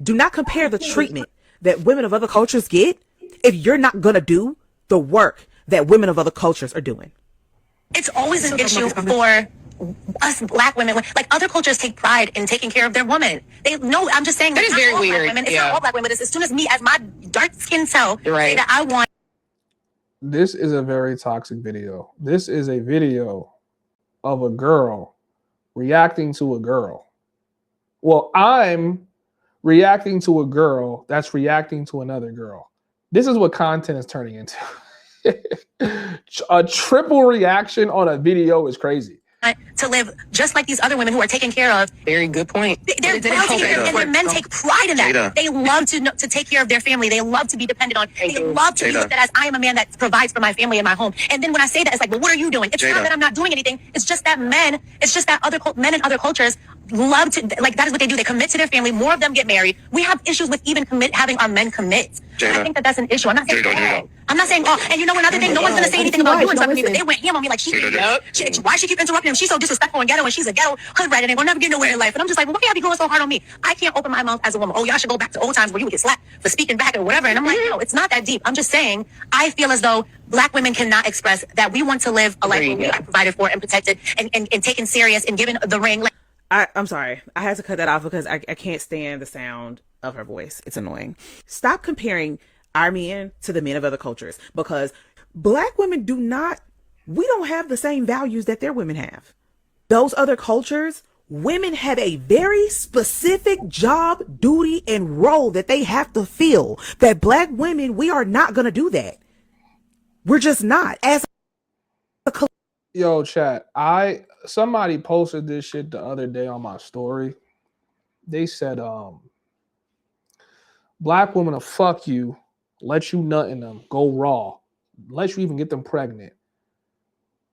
Do not compare the treatment that women of other cultures get if you're not going to do the work that women of other cultures are doing. It's always an issue for us black women. Like, other cultures take pride in taking care of their woman. They know. I'm just saying that is very weird. Women, it's not all black women. It's as soon as me, as my dark skin self, say that I want. This is a very toxic video. This is a video of a girl reacting to a girl. Well, I'm reacting to a girl that's reacting to another girl. This is what content is turning into. A triple reaction on a video is crazy. To live just like these other women who are taken care of. Very good point. They're and the men take pride in that. Jada. They love to take care of their family. They love to be dependent on. They love to be looked at as, I am a man that provides for my family and my home. And then when I say that, it's like, well, what are you doing? It's not that I'm not doing anything. It's just that men men in other cultures love to, like, that is what they do. They commit to their family. More of them get married. We have issues with even having our men commit. I think that's an issue. I'm not saying I'm not saying, and you know another thing, no one's gonna say anything about you and stuff to me, but they went ham on me like why she keep interrupting him? She's so disrespectful and ghetto, and she's a ghetto hood rat, and they're never get nowhere in life. And I'm just like, well, why y'all be going so hard on me? I can't open my mouth as a woman. Oh, y'all should go back to old times where you would get slapped for speaking back or whatever. And I'm like, no, it's not that deep. I'm just saying, I feel as though black women cannot express that we want to live a life where we are provided for and protected and taken serious and given the ring. I'm sorry. I had to cut that off because I can't stand the sound of her voice. It's annoying. Stop comparing our men to the men of other cultures, because black women we don't have the same values that their women have. Those other cultures, women have a very specific job, duty, and role that they have to fill. That black women, we are not going to do that. We're just not. Yo, chat, somebody posted this shit the other day on my story. They said, black women will fuck you, let you nut in them, go raw, let you even get them pregnant.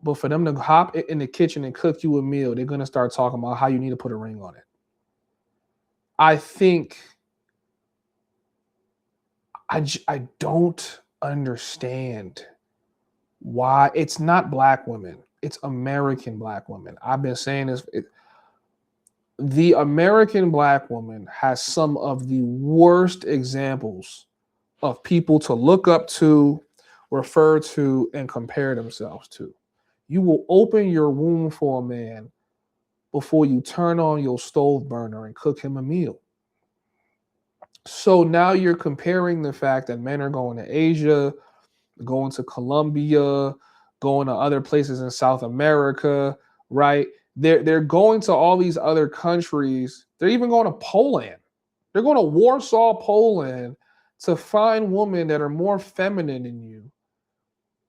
But for them to hop in the kitchen and cook you a meal, they're going to start talking about how you need to put a ring on it. I think I don't understand why it's not black women. It's American black women. I've been saying this. The American black woman has some of the worst examples of people to look up to, refer to, and compare themselves to. You will open your womb for a man before you turn on your stove burner and cook him a meal. So now you're comparing the fact that men are going to Asia, going to Colombia, going to other places in South America, right? They're going to all these other countries. They're even going to Poland. They're going to Warsaw, Poland, to find women that are more feminine than you.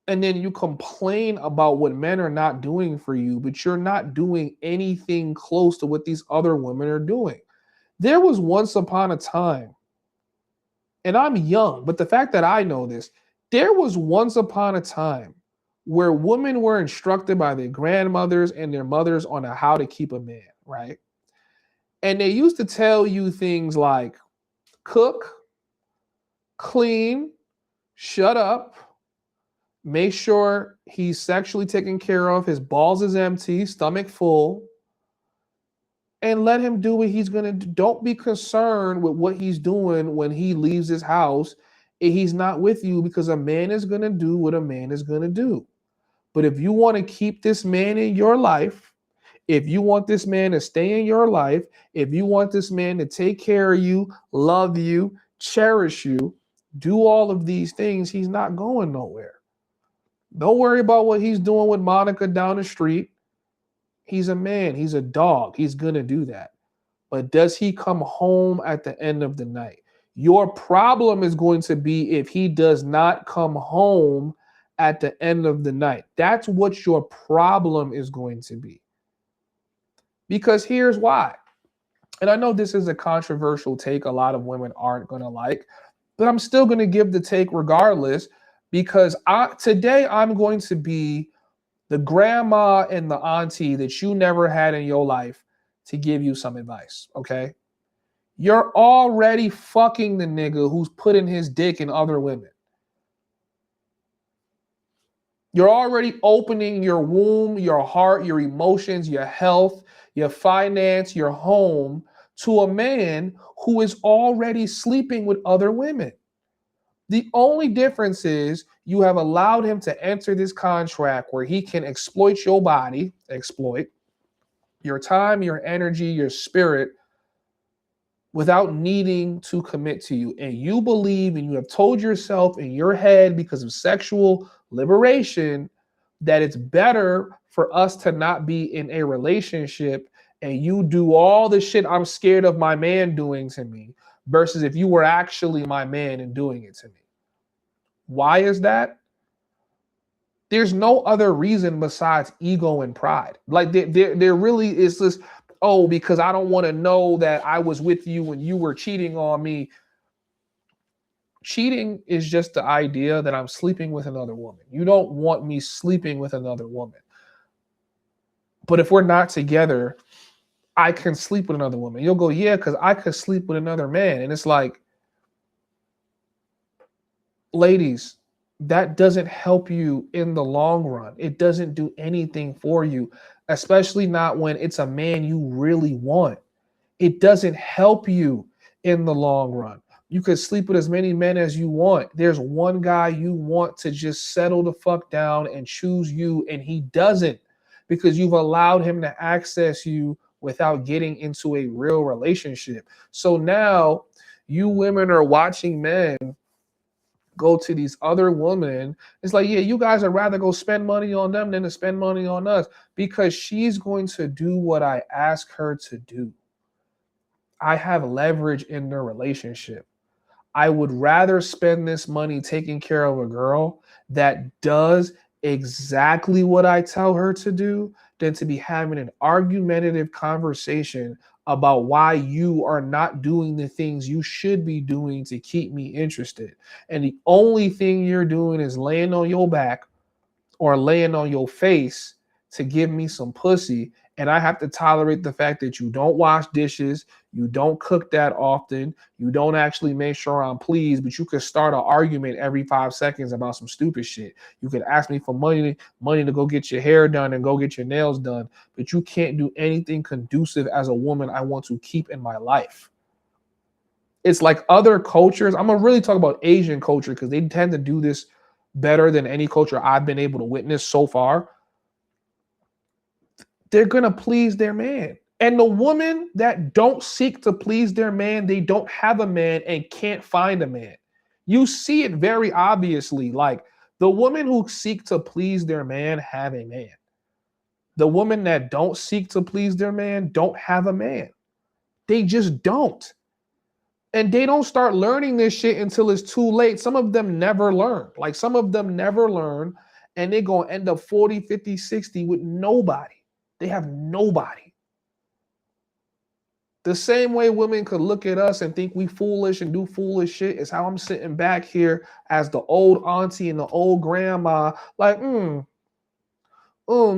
And then you complain about what men are not doing for you, but you're not doing anything close to what these other women are doing. There was once upon a time, and I'm young, but the fact that I know this, there was once upon a time where women were instructed by their grandmothers and their mothers on how to keep a man, right? And they used to tell you things like cook, clean, shut up, make sure he's sexually taken care of, his balls is empty, stomach full, and let him do what he's going to do. Don't be concerned with what he's doing when he leaves his house and he's not with you, because a man is going to do what a man is going to do. But if you want to keep this man in your life, if you want this man to stay in your life, if you want this man to take care of you, love you, cherish you, do all of these things, he's not going nowhere. Don't worry about what he's doing with Monica down the street. He's a man. He's a dog. He's going to do that. But does he come home at the end of the night? Your problem is going to be if he does not come home at the end of the night. That's what your problem is going to be. Because here's why. And I know this is a controversial take a lot of women aren't going to like, but I'm still going to give the take regardless, because today I'm going to be the grandma and the auntie that you never had in your life to give you some advice, okay? You're already fucking the nigga who's putting his dick in other women. You're already opening your womb, your heart, your emotions, your health, your finance, your home to a man who is already sleeping with other women. The only difference is you have allowed him to enter this contract where he can exploit your body, exploit your time, your energy, your spirit, without needing to commit to you. And you believe, and you have told yourself in your head because of sexual liberation, that it's better for us to not be in a relationship, and you do all the shit I'm scared of my man doing to me versus if you were actually my man and doing it to me. Why is that? There's no other reason besides ego and pride. Like there really is this, oh, because I don't want to know that I was with you when you were cheating on me. Cheating is just the idea that I'm sleeping with another woman. You don't want me sleeping with another woman. But if we're not together, I can sleep with another woman. You'll go, yeah, because I could sleep with another man. And it's like, ladies, that doesn't help you in the long run. It doesn't do anything for you, especially not when it's a man you really want. It doesn't help you in the long run. You could sleep with as many men as you want. There's one guy you want to just settle the fuck down and choose you, and he doesn't, because you've allowed him to access you without getting into a real relationship. So now you women are watching men go to these other women. It's like, yeah, you guys would rather go spend money on them than to spend money on us, because she's going to do what I ask her to do. I have leverage in the relationship. I would rather spend this money taking care of a girl that does exactly what I tell her to do than to be having an argumentative conversation about why you are not doing the things you should be doing to keep me interested. And the only thing you're doing is laying on your back or laying on your face to give me some pussy. And I have to tolerate the fact that you don't wash dishes, you don't cook that often, you don't actually make sure I'm pleased, but you could start an argument every 5 seconds about some stupid shit. You could ask me for money to go get your hair done and go get your nails done, but you can't do anything conducive as a woman I want to keep in my life. It's like other cultures. I'm going to really talk about Asian culture because they tend to do this better than any culture I've been able to witness so far. They're going to please their man. And the women that don't seek to please their man, they don't have a man and can't find a man. You see it very obviously. Like the women who seek to please their man have a man. The women that don't seek to please their man don't have a man. They just don't. And they don't start learning this shit until it's too late. Some of them never learn. Like some of them never learn, and they're going to end up 40, 50, 60 with nobody. They have nobody. The same way women could look at us and think we foolish and do foolish shit is how I'm sitting back here as the old auntie and the old grandma, like,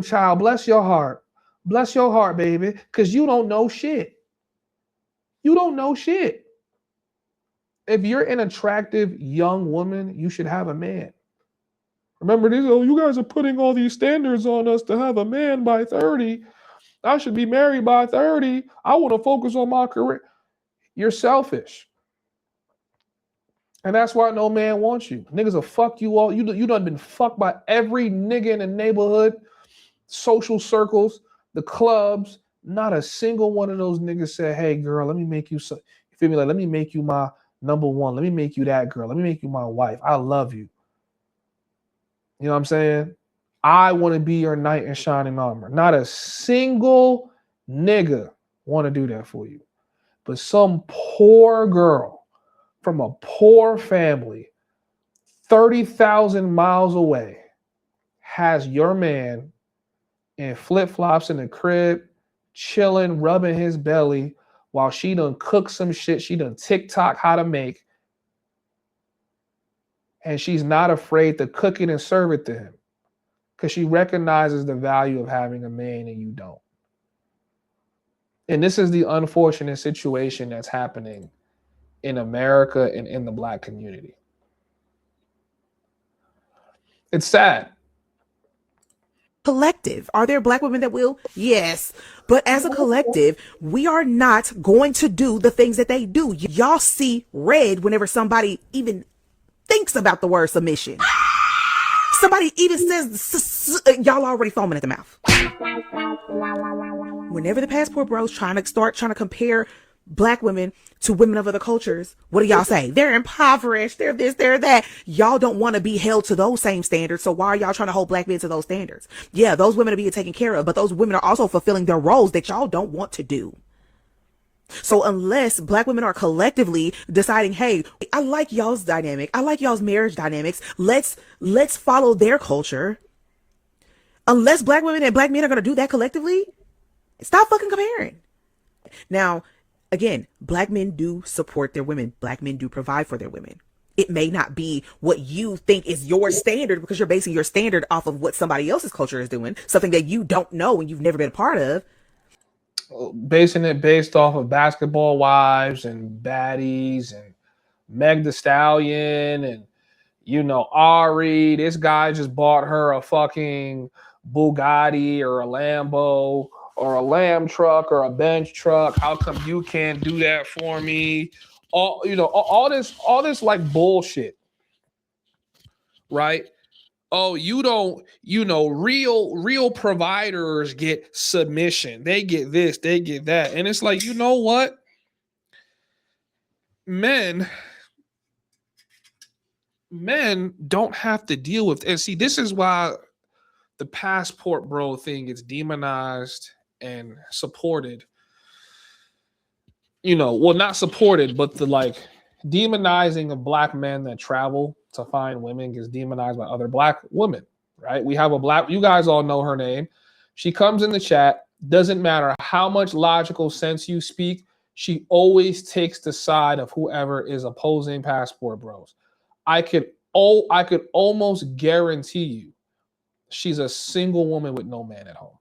child, bless your heart. Bless your heart, baby, because you don't know shit. You don't know shit. If you're an attractive young woman, you should have a man. Remember this, oh, you guys are putting all these standards on us to have a man by 30. I should be married by 30. I want to focus on my career. You're selfish. And that's why no man wants you. Niggas will fuck you all. You done been fucked by every nigga in the neighborhood, social circles, the clubs. Not a single one of those niggas said, hey, girl, let me make you so. You feel me? Like, let me make you my number one. Let me make you that girl. Let me make you my wife. I love you. You know what I'm saying? I want to be your knight in shining armor. Not a single nigga want to do that for you. But some poor girl from a poor family, 30,000 miles away, has your man in flip-flops in the crib, chilling, rubbing his belly while she done cook some shit. She done TikTok how to make. And she's not afraid to cook it and serve it to him because she recognizes the value of having a man and you don't. And this is the unfortunate situation that's happening in America and in the Black community. It's sad. collective. Are there black women that will? Yes. But as a collective, we are not going to do the things that they do. Y'all see red whenever somebody even thinks about the word submission. Somebody even says, y'all already foaming at the mouth. Whenever the passport bros trying to compare black women to women of other cultures, what do y'all say? They're impoverished, they're this, they're that. Y'all don't want to be held to those same standards, so why are y'all trying to hold black men to those standards? Yeah, those women are being taken care of, but those women are also fulfilling their roles that y'all don't want to do. So unless black women are collectively deciding, hey, I like y'all's dynamic, I like y'all's marriage dynamics, let's follow their culture. Unless black women and black men are going to do that collectively, stop fucking comparing. Now, again, black men do support their women. Black men do provide for their women. It may not be what you think is your standard because you're basing your standard off of what somebody else's culture is doing, something that you don't know and you've never been a part of. Basing it based off of Basketball Wives and Baddies and Meg Thee Stallion and, Ari, this guy just bought her a fucking Bugatti or a Lambo or a Lamb truck or a Benz truck. How come you can't do that for me? All this like bullshit, right? Oh, you don't, real providers get submission. They get this, they get that. And it's like, you know what? Men don't have to deal with, and see, this is why the passport bro thing gets demonized and supported. Well, not supported, but the like demonizing of black men that travel to find women gets demonized by other black women, right? We have you guys all know her name. She comes in the chat, doesn't matter how much logical sense you speak, she always takes the side of whoever is opposing passport bros. I could almost guarantee you she's a single woman with no man at home.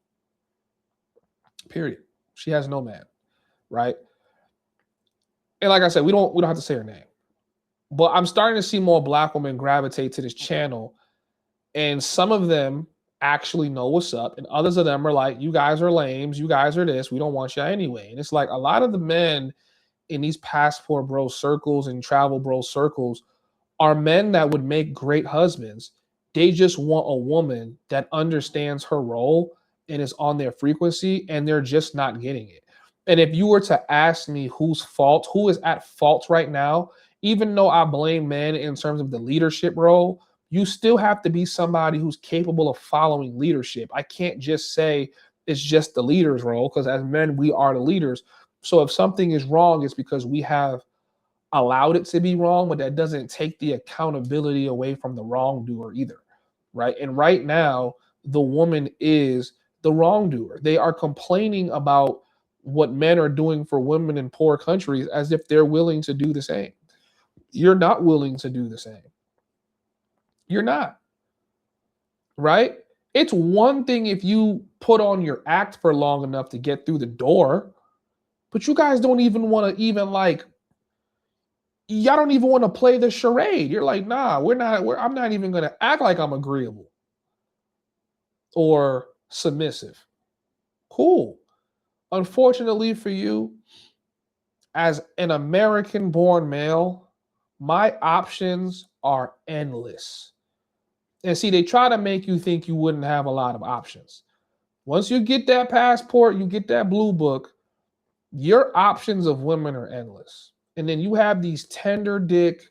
Period. She has no man, right? And like I said, we don't have to say her name. But I'm starting to see more black women gravitate to this channel. And some of them actually know what's up. And others of them are like, you guys are lames. You guys are this. We don't want you anyway. And it's like a lot of the men in these passport bro circles and travel bro circles are men that would make great husbands. They just want a woman that understands her role and is on their frequency, and they're just not getting it. And if you were to ask me who is at fault right now, even though I blame men in terms of the leadership role, you still have to be somebody who's capable of following leadership. I can't just say it's just the leader's role, because as men, we are the leaders. So if something is wrong, it's because we have allowed it to be wrong, but that doesn't take the accountability away from the wrongdoer either, right? And right now, the woman is the wrongdoer. They are complaining about what men are doing for women in poor countries as if they're willing to do the same. You're not willing to do the same. You're not, right? It's one thing if you put on your act for long enough to get through the door, but you guys don't even want to y'all don't even want to play the charade. You're like, nah, I'm not even going to act like I'm agreeable or submissive. Cool. Unfortunately for you, as an American-born male, my options are endless. And see, they try to make you think you wouldn't have a lot of options. Once you get that passport, you get that blue book, your options of women are endless. And then you have these tender dick,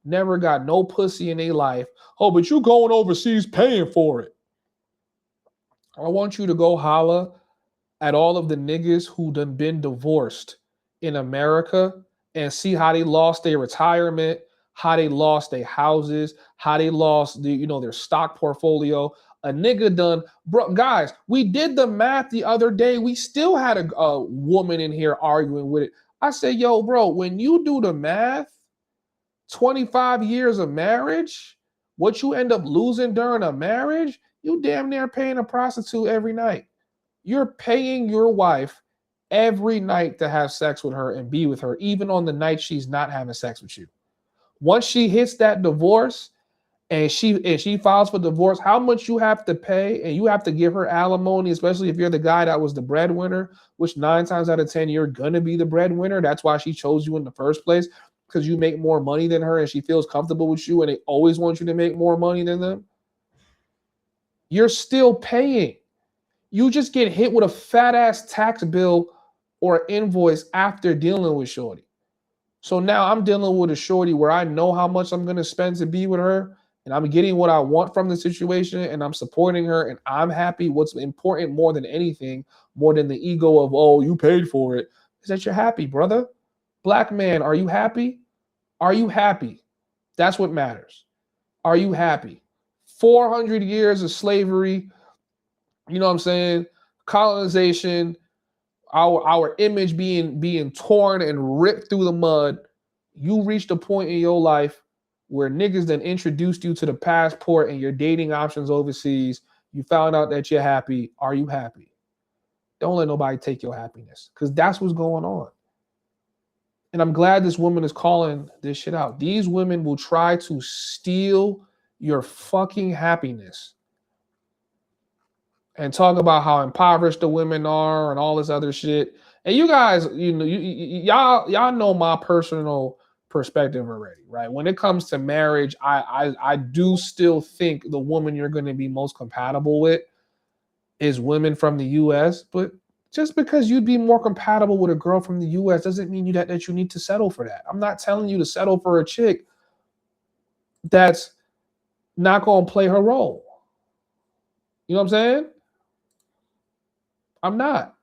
never got no pussy in their life. Oh, but you going overseas paying for it. I want you to go holla at all of the niggas who done been divorced in America and see how they lost their retirement, how they lost their houses, how they lost their stock portfolio. A nigga done, bro, guys, we did the math the other day. We still had a woman in here arguing with it. I said, yo, bro, when you do the math, 25 years of marriage, what you end up losing during a marriage, you damn near paying a prostitute every night. You're paying your wife every night to have sex with her and be with her, even on the night she's not having sex with you. Once she hits that divorce and she files for divorce, how much you have to pay, and you have to give her alimony, especially if you're the guy that was the breadwinner, which 9 times out of 10 you're gonna be the breadwinner. That's why she chose you in the first place, because you make more money than her and she feels comfortable with you, and they always want you to make more money than them. You're still paying. You just get hit with a fat ass tax bill or invoice after dealing with shorty. So now I'm dealing with a shorty where I know how much I'm gonna spend to be with her, and I'm getting what I want from the situation, and I'm supporting her, and I'm happy. What's important more than anything, more than the ego of, oh, you paid for it, is that you're happy, brother. Black man, are you happy? Are you happy? That's what matters. Are you happy? 400 years of slavery, you know what I'm saying? Colonization, our image being torn and ripped through the mud. You reached a point in your life where niggas then introduced you to the passport and your dating options overseas. You found out that you're happy. Are you happy? Don't let nobody take your happiness, because that's what's going on. And I'm glad this woman is calling this shit out. These women will try to steal your fucking happiness and talk about how impoverished the women are and all this other shit. And you guys, you know, y'all know my personal perspective already, right? When it comes to marriage, I do still think the woman you're going to be most compatible with is women from the US, but just because you'd be more compatible with a girl from the US doesn't mean that you need to settle for that. I'm not telling you to settle for a chick that's not going to play her role. You know what I'm saying? I'm not.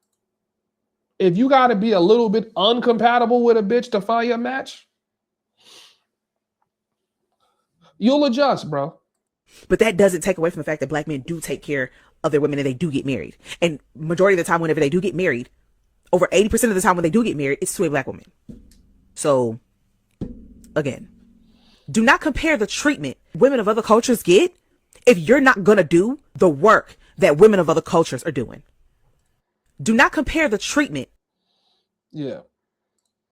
If you got to be a little bit uncompatible with a bitch to find your match, you'll adjust, bro. But that doesn't take away from the fact that black men do take care of their women and they do get married. And majority of the time, whenever they do get married, over 80% of the time when they do get married, it's to a black woman. So, again, do not compare the treatment women of other cultures get if you're not going to do the work that women of other cultures are doing. Do not compare the treatment. Yeah.